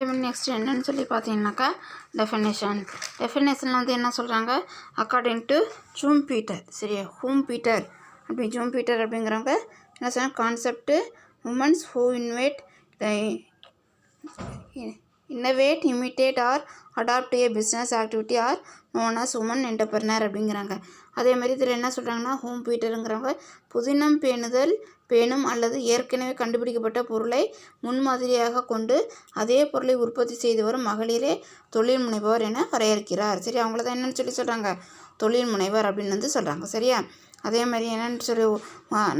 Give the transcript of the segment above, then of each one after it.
Next என்னன்னு சொல்லி பார்த்தீங்கன்னாக்கா டெஃபினேஷனில் வந்து என்ன சொல்கிறாங்க, அக்கார்டிங் டு ஜூம்பிட்டர். சரியா, ஹூம்பிட்டர் ஜூம்பிட்டர் அப்படிங்கிறவங்க என்ன சொல்கிறாங்க, concept women's who innovate, imitate or adopt a business activity are known as women entrepreneur அப்படிங்கிறாங்க. அதேமாதிரி இதில் என்ன சொல்கிறாங்கன்னா, ஹோம் பீட்டருங்கிறவங்க புதினம் பேணும் அல்லது ஏற்கனவே கண்டுபிடிக்கப்பட்ட பொருளை முன்மாதிரியாக கொண்டு அதே பொருளை உற்பத்தி செய்து வரும் மகளிரே தொழில் முனைவோர் என வரையறுக்கிறார். சரி, அவங்கள தான் என்னென்னு சொல்கிறாங்க, தொழில் முனைவர் அப்படின்னு வந்து சொல்கிறாங்க. சரியா, அதே மாதிரி என்னென்னு சொல்லி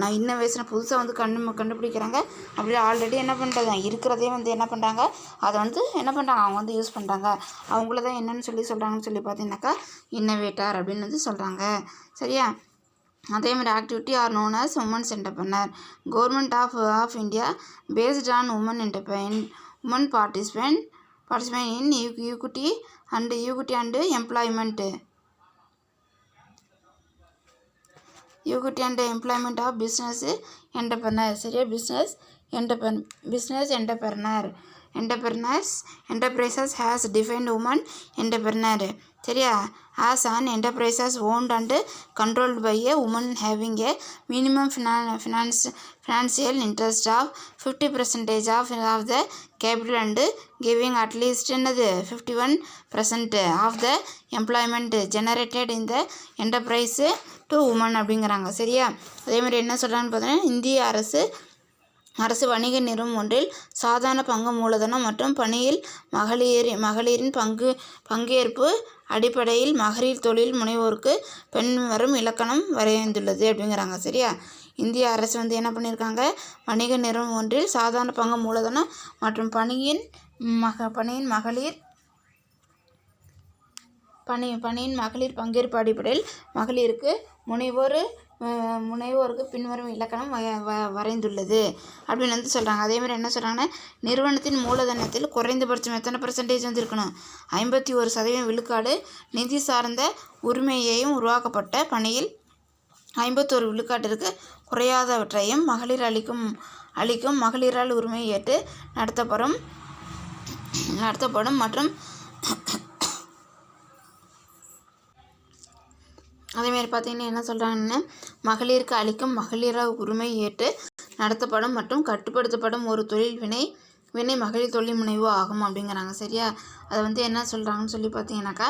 நான் இன்னோவேஷனை புதுசாக வந்து கண்டுபிடிக்கிறாங்க. அப்படி ஆல்ரெடி என்ன பண்ணுறாங்க, இருக்கிறதே வந்து என்ன பண்ணுறாங்க, அதை வந்து என்ன பண்ணுறாங்க, அவங்க வந்து யூஸ் பண்ணுறாங்க. அவங்கள தான் என்னென்னு சொல்கிறாங்கன்னு சொல்லி பார்த்தீங்கன்னாக்கா இன்னோவேட்டர் அப்படின்னு வந்து சொல்கிறாங்க. சரியா, அதே மாதிரி activity are known as womens entrepreneur. Government of India based on women participate in equity and employment of business entrepreneur. சரியா, business enterprises has defined woman entrepreneur. சரியா, as an enterprises owned and controlled by a woman having a minimum financial interest of 50% of the capital and giving at least 51% of the employment generated in the enterprise to women அப்படிங்கிறாங்க. சரியா, அதே மாதிரி என்ன சொல்கிறாங்கன்னு பார்த்தீங்கன்னா, இந்திய அரசு வணிக நிறுவனம் ஒன்றில் சாதாரண பங்கு மூலதனம் மற்றும் பணியில் மகளிரின் பங்கேற்பு அடிப்படையில் மகளிர் தொழில் முனைவோருக்கு பின்வரும் இலக்கணம் வரைந்துள்ளது அப்படிங்கிறாங்க. சரியா, இந்திய அரசு வந்து என்ன பண்ணியிருக்காங்க, வணிக நிறுவனம் ஒன்றில் சாதாரண பங்கு மூலதனம் மற்றும் பணியின் மகளிர் பங்கேற்பு அடிப்படையில் மகளிருக்கு முனைவோருக்கு பின்வரும் இலக்கணம் வரைந்துள்ளது அப்படின்னு வந்து சொல்கிறாங்க. அதேமாதிரி என்ன சொல்கிறாங்கன்னா, நிறுவனத்தின் மூலதனத்தில் குறைந்தபட்சம் எத்தனை % வந்து இருக்கணும், 51% விழுக்காடு நிதி சார்ந்த உரிமையையும் உருவாக்கப்பட்ட பணியில் 51 விழுக்காட்டிற்கு குறையாதவற்றையும் மகளிர் அளிக்கும் மகளிரால் உரிமை ஏற்று நடத்தப்படும் மற்றும் அதேமாதிரி பார்த்தீங்கன்னா என்ன சொல்கிறாங்கன்னா, மகளிருக்கு அளிக்கும் மகளிரால் உரிமை ஏற்று நடத்தப்படும் மற்றும் கட்டுப்படுத்தப்படும் ஒரு தொழில் வினை மகளிர் தொழில் முனைவு ஆகும் அப்படிங்கிறாங்க. சரியா, அதை வந்து என்ன சொல்கிறாங்கன்னு சொல்லி பார்த்தீங்கன்னாக்கா,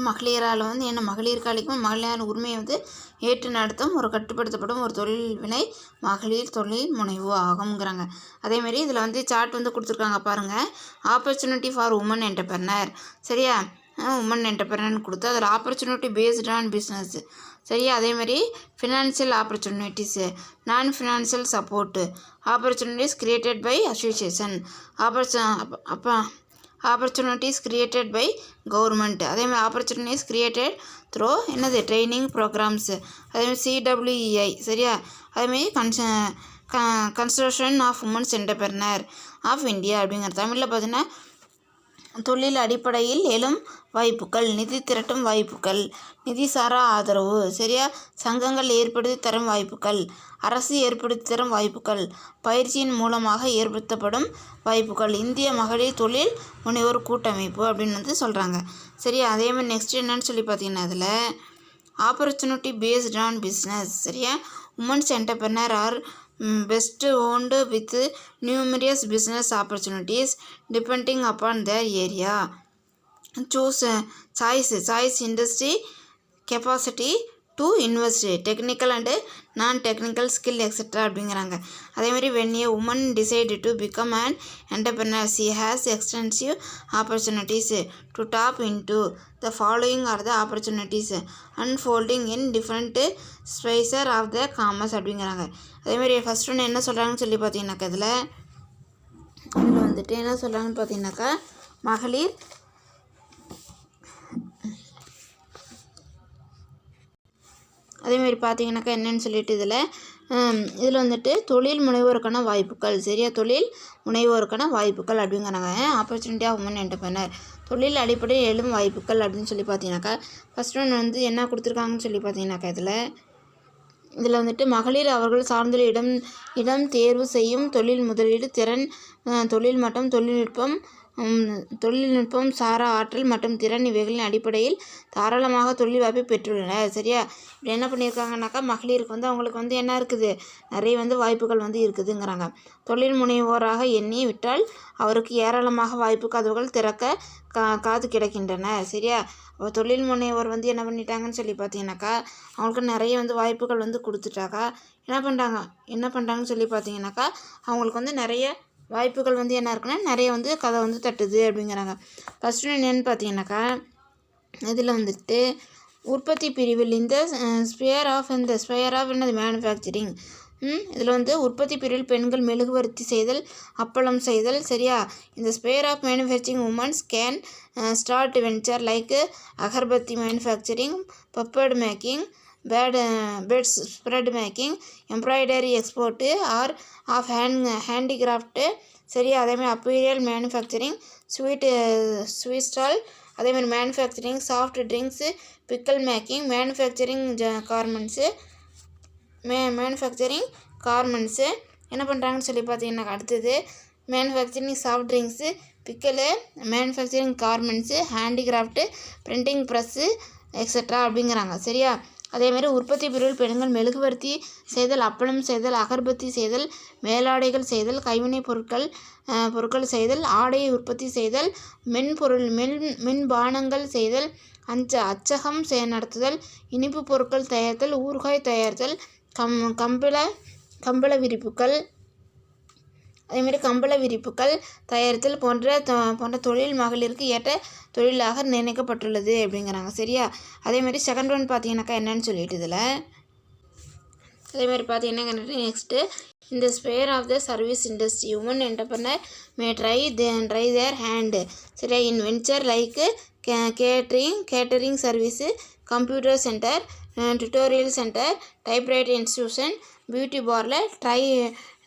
மகளிரால் வந்து என்ன மகளிருக்கு அளிக்கும் மகளிரால் உரிமையை வந்து ஏற்று நடத்தும் ஒரு கட்டுப்படுத்தப்படும் ஒரு தொழில் வினை மகளிர் தொழில் முனைவு ஆகுங்கிறாங்க. அதேமாரி இதில் வந்து சார்ட் வந்து கொடுத்துருக்காங்க பாருங்கள், ஆப்பர்ச்சுனிட்டி ஃபார் உமன் என்டர்பிரனர். சரியா, உமன் என்டர்பிரனர் கொடுத்து அதில் ஆப்பர்ச்சுனிட்டி பேஸ்ட் ஆன் பிஸ்னஸ். சரியா, அதேமாதிரி ஃபினான்ஷியல் ஆப்பர்ச்சுனிட்டிஸு, நான் financial support, opportunities created by association, opportunities created by government, அதேமாதிரி opportunities created through training programmes, அதேமாதிரி CWEI. சரியா, அதேமாதிரி construction of women's entrepreneur of India அப்படிங்கிற தமிழில் பார்த்தீங்கன்னா, தொழில் அடிப்படையில் எழும் வாய்ப்புகள், நிதி திரட்டும் வாய்ப்புகள், நிதி சாரா ஆதரவு. சரியா, சங்கங்கள் ஏற்படுத்தி தரும் வாய்ப்புகள், அரசு ஏற்படுத்தி தரும் வாய்ப்புகள், பயிற்சியின் மூலமாக ஏற்படுத்தப்படும் வாய்ப்புகள், இந்திய மகளிர் தொழில் முனைவோர் கூட்டமைப்பு அப்படின்னு வந்து சொல்கிறாங்க. சரியா, அதேமாதிரி நெக்ஸ்ட் என்னன்னு சொல்லி பார்த்தீங்கன்னா, அதில் ஆப்பர்ச்சுனிட்டி பேஸ்ட் ஆன் பிஸ்னஸ். சரியா, womens entrepreneur are best owned with numerous business opportunities depending upon their area. Choice industry capacity to invest, technical and non-technical skill etc. அப்படிங்கிறாங்க. அதேமாதிரி when a woman decide to become an entrepreneur, she has extensive opportunities to tap into. The following are the opportunities unfolding in different spaces of the commerce அப்படிங்கிறாங்க. அதேமாதிரி first ஒன்று என்ன சொல்கிறாங்கன்னு சொல்லி பார்த்தீங்கன்னாக்கா, இதில் வந்துட்டு என்ன சொல்கிறாங்கன்னு பார்த்தீங்கன்னாக்கா, மகளிர் அதேமாதிரி பார்த்தீங்கன்னாக்கா என்னென்னு சொல்லிட்டு இதில் வந்துட்டு தொழில் முனைவோருக்கான வாய்ப்புகள். சரியா, தொழில் முனைவோருக்கான வாய்ப்புகள் அப்படிங்கிறாங்க. ஆப்பர்ச்சுனிட்டி ஆஃப் உமன் என்டர்பிரனர், தொழில் அடிப்படையில் எழும் வாய்ப்புகள் அப்படின்னு சொல்லி பார்த்தீங்கன்னாக்கா, ஃபஸ்ட் ஒன்று வந்து என்ன கொடுத்துருக்காங்கன்னு சொல்லி பார்த்தீங்கன்னாக்கா, இதில் வந்துட்டு மகளிர் அவர்கள் சார்ந்துள்ள இடம் தேர்வு செய்யும் தொழில் முதலீடு திறன் தொழில் மற்றும் தொழில்நுட்பம் சாரா ஆற்றல் மற்றும் திறன் இவைகளின் அடிப்படையில் தாராளமாக தொழில் வாய்ப்பை பெற்றுள்ளனர். சரியா, இப்படி என்ன பண்ணியிருக்காங்கனாக்கா, மகளிருக்கு அவங்களுக்கு என்ன இருக்குது, நிறைய வாய்ப்புகள் இருக்குதுங்கிறாங்க. தொழில் முனைவோராக எண்ணி விட்டால் அவருக்கு ஏராளமாக வாய்ப்பு கதவுகள் திறக்க காத்து கிடக்கின்றன. சரியா, அப்போ தொழில் முனைவோர் என்ன பண்ணிட்டாங்கன்னு சொல்லி பார்த்தீங்கன்னாக்கா, அவங்களுக்கு நிறைய வாய்ப்புகள் கொடுத்துட்டாக்கா என்ன பண்ணுறாங்கன்னு சொல்லி பார்த்தீங்கன்னாக்கா, அவங்களுக்கு நிறைய வாய்ப்புகள் என்ன இருக்குன்னா, நிறைய கதை தட்டுது அப்படிங்கிறாங்க. ஃபஸ்ட்டு என்னென்னு பார்த்தீங்கன்னாக்கா, இதில் உற்பத்தி பிரிவில் இந்த ஸ்பேர் ஆஃப் என்னது மேனுஃபேக்சரிங். இதில் உற்பத்தி பிரிவில் பெண்கள் மெழுகுவர்த்தி செய்தல், அப்பளம் செய்தல். சரியா, இந்த sphere of manufacturing women's can start venture like agarbatti manufacturing, papad making, beds spread making, embroidery export or of handicraft. சரியா, அதேமாதிரி அப்பீரியல் மேனுஃபேக்சரிங், ஸ்வீட் ஸ்டால், அதேமாதிரி manufacturing soft drinks, pickle making, manufacturing garments என்ன பண்ணுறாங்கன்னு சொல்லி பார்த்தீங்கன்னா, அடுத்தது manufacturing soft drinks, pickle, manufacturing garments, handicraft, printing press extra அப்படிங்கிறாங்க. சரியா, அதேமாதிரி உற்பத்தி பிரிவில் பெண்கள் மெழுகுவர்த்தி செய்தல், அப்பளம் செய்தல், அகர்பத்தி செய்தல், மேலாடைகள் செய்தல், கைவினைப் பொருட்கள் செய்தல், ஆடையை உற்பத்தி செய்தல், மின்பானங்கள் செய்தல், அச்சகம் நடத்துதல், இனிப்பு பொருட்கள் தயாரித்தல், ஊறுகாய் தயாரித்தல், கம்பள விரிப்புகள் தயாரித்தல் போன்ற தொழில் மகளிருக்கு ஏற்ற தொழிலாக நிர்ணயிக்கப்பட்டுள்ளது அப்படிங்கிறாங்க. சரியா, அதேமாதிரி செகண்ட் ஒன் பார்த்தீங்கன்னாக்கா என்னன்னு சொல்லிட்டு இதில் அதேமாதிரி பார்த்தீங்கன்னா நெக்ஸ்ட்டு இந்த sphere of the service industry women entrepreneur may try their hand. சரியா, in venture like catering service, computer centre, tutorial centre, typewriter institution, beauty parlour,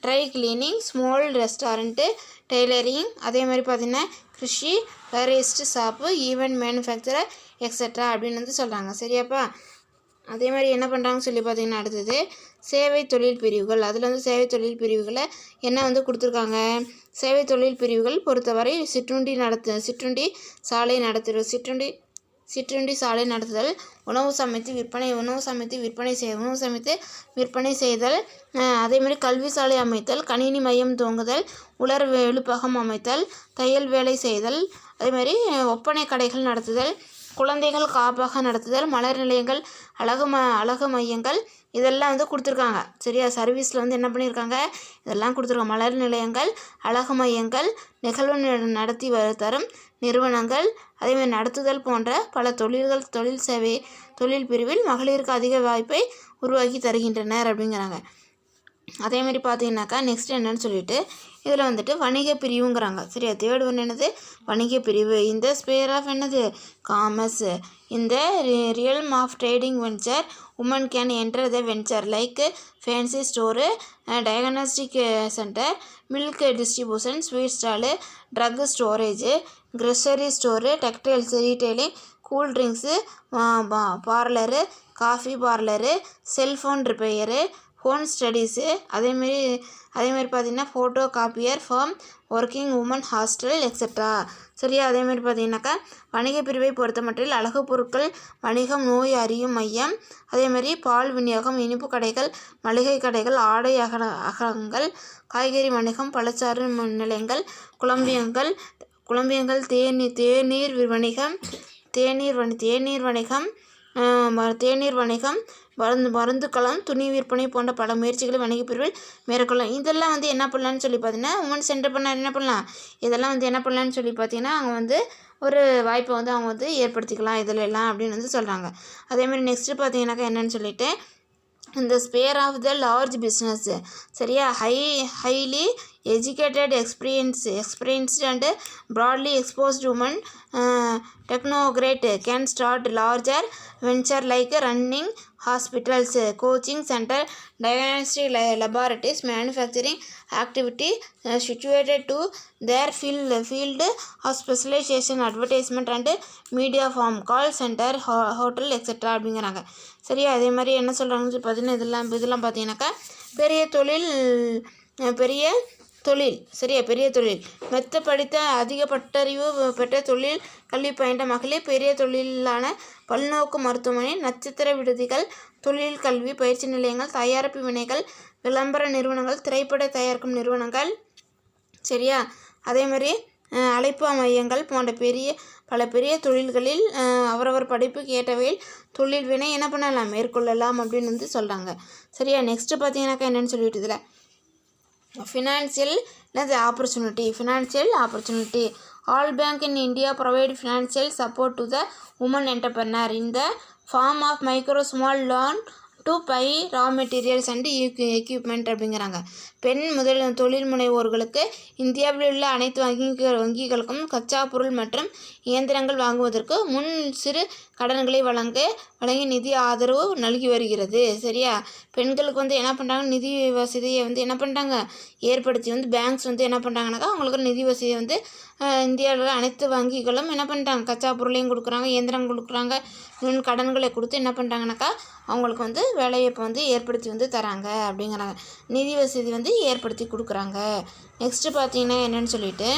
dry cleaning, small restaurant, tailoring, அதே மாதிரி பார்த்திங்கன்னா கிருஷி, florist shop, event manufacturer extra அப்படின்னு சொல்கிறாங்க. சரியாப்பா, அதே மாதிரி என்ன பண்ணுறாங்கன்னு சொல்லி பார்த்திங்கன்னா, அடுத்தது சேவை தொழில் பிரிவுகள். அதில் சேவை தொழில் பிரிவுகளை என்ன கொடுத்துருக்காங்க, சேவை தொழில் பிரிவுகள் பொறுத்தவரை சிற்றுண்டி சாலை நடத்துதல், உணவு சமைத்து விற்பனை செய்தல், அதேமாதிரி கல்வி சாலை அமைத்தல், கணினி மையம் துவங்குதல், உலர் எழுப்பகம் அமைத்தல், தையல் வேலை செய்தல், அதேமாதிரி ஒப்பனை கடைகள் நடத்துதல், குழந்தைகள் காப்பகம் நடத்துதல், மலர் நிலையங்கள், அழகு மையங்கள், இதெல்லாம் கொடுத்துருக்காங்க. சரியா, சர்வீஸில் என்ன பண்ணியிருக்காங்க, இதெல்லாம் கொடுத்துருக்காங்க. மலர் நிலையங்கள், அழகு மையங்கள், நிகழ்வு நடத்தி தரும் நிறுவனங்கள், அதேமாதிரி நடத்துதல் போன்ற பல தொழில் பிரிவில் மகளிருக்கு அதிக வாய்ப்பை உருவாக்கி தருகின்றனர் அப்படிங்கிறாங்க. அதேமாதிரி பார்த்தீங்கன்னாக்கா நெக்ஸ்ட் என்னன்னு சொல்லிட்டு இதில் வணிக பிரிவுங்கிறாங்க. சரியா, தேர்ட் ஒன்று என்னது, வணிக பிரிவு. இந்த ஸ்பேர் ஆஃப் என்னது, காமர்ஸ். இந்த realm of trading venture women can enter the venture like fancy store, diagnostic centre, milk distribution, sweet stall, drug storage, grocery store, textiles retailing, cool drinks parlour, coffee parlour, cellphone repair, home studies, அதேமாரி பார்த்திங்கன்னா photo copier firm, working women hostel extra. சரியா, அதேமாதிரி பார்த்திங்கனாக்கா வணிக பிரிவை பொறுத்தமட்டில் அழகு பொருட்கள் வணிகம், நோய் அறியும் மையம், அதேமாதிரி பால் விநியோகம், இனிப்பு கடைகள், மளிகை கடைகள், ஆடை அகங்கள், காய்கறி வணிகம், பழச்சாறு நிலையங்கள், குழம்பியங்கள், தேநீர் வணிகம், மருந்துக்களம், துணி விற்பனை போன்ற பல முயற்சிகளை வணிக பிரிவில் மேற்கொள்ளலாம். இதெல்லாம் என்ன பண்ணலான்னு சொல்லி பார்த்தீங்கன்னா, உமன்ஸ் என்டர்பிரனர் என்ன பண்ணலாம், இதெல்லாம் என்ன பண்ணலான்னு சொல்லி பார்த்தீங்கன்னா, அவங்க ஒரு வாய்ப்பை அவங்க ஏற்படுத்திக்கலாம் இதில் எல்லாம் அப்படின்னு சொல்கிறாங்க. அதேமாதிரி நெக்ஸ்ட்டு பார்த்தீங்கன்னாக்கா என்னன்னு சொல்லிட்டு இந்த sphere of the large business. சரியா, highly educated experienced and broadly exposed women technocrat can start larger venture like running hospitals, coaching centre, diagnostic laboratories, manufacturing activity situated to their field of specialization, advertisement and media firm, call centre, hotel extra அப்படிங்கிறாங்க. சரியா, அதே மாதிரி என்ன சொல்கிறாங்கன்னு பார்த்தீங்கன்னா இதெல்லாம் பார்த்தீங்கன்னாக்கா பெரிய தொழில், சரியா, பெரிய தொழில். மெத்த படித்த அதிக பட்டறிவு பெற்ற தொழில் கல்வி பயின்ற மகளிர், பெரிய தொழிலான பல்நோக்கு மருத்துவமனை, நட்சத்திர விடுதிகள், தொழில் கல்வி பயிற்சி நிலையங்கள், தயாரிப்பு வினைகள், விளம்பர நிறுவனங்கள், திரைப்பட தயாரிக்கும் நிறுவனங்கள், சரியா. அதே மாதிரி அழைப்பு மையங்கள் போன்ற பல பெரிய தொழில்களில் அவரவர் படிப்புக்கு ஏற்றவையில் தொழில் வினை என்ன பண்ணலாம், மேற்கொள்ளலாம் அப்படின்னு வந்து சொல்கிறாங்க, சரியா. நெக்ஸ்ட்டு பார்த்தீங்கன்னாக்கா என்னென்னு சொல்லிட்டு இதில் financial opportunity. All bank in India provide financial support to the women entrepreneur in the form of micro small loan to buy raw materials and equipment அப்படிங்கிறாங்க. பெண் தொழில் முனைவோர்களுக்கு இந்தியாவில் உள்ள அனைத்து வங்கிகளுக்கும் கச்சா பொருள் மற்றும் இயந்திரங்கள் வாங்குவதற்கு முன் சிறு கடன்களை வழங்கி நிதி ஆதரவு நல்கி வருகிறது, சரியா. பெண்களுக்கு வந்து என்ன பண்ணுறாங்க, நிதி வசதியை வந்து என்ன பண்ணுறாங்க, ஏற்படுத்தி வந்து பேங்க்ஸ் வந்து என்ன பண்ணுறாங்கனாக்கா அவங்களுக்கு நிதி வசதியை வந்து இந்தியாவில் அனைத்து வங்கிகளும் என்ன பண்ணுறாங்க, கச்சா பொருளையும் கொடுக்குறாங்க, இயந்திரம் கொடுக்குறாங்க, கடன்களை கொடுத்து என்ன பண்ணுறாங்கனாக்கா அவங்களுக்கு வந்து வேலைவாய்ப்பை வந்து ஏற்படுத்தி வந்து தராங்க அப்படிங்கிறாங்க. நிதி வசதி வந்து ஏற்படுத்தி கொடுக்குறாங்க. நெக்ஸ்ட்டு பார்த்தீங்கன்னா என்னென்னு சொல்லிட்டு